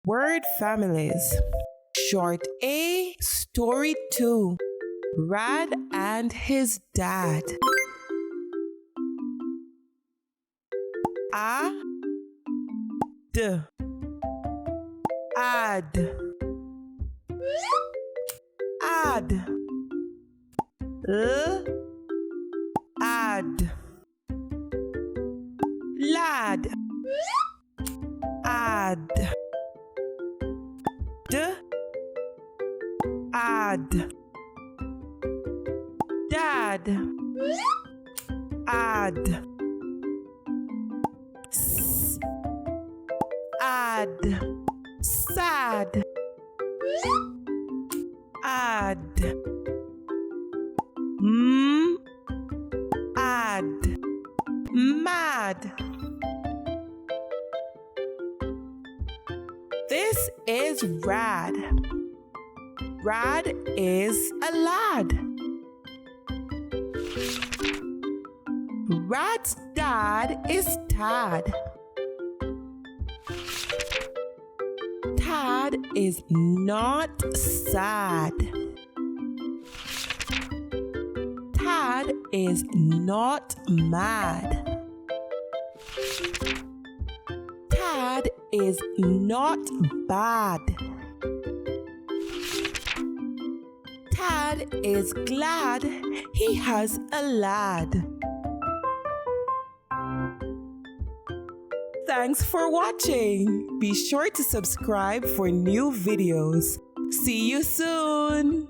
Word families. Short A, Story 2. Rad and His Dad. A, D, add, add, L, add, lad, add, D, add, dad, add, s, add, sad, add, add, mad. This is Rad. Rad is a lad. Rad's dad is Tad. Tad is not sad. Tad is not mad. Tad is not bad. Tad is glad he has a lad. Thanks for watching. Be sure to subscribe for new videos. See you soon.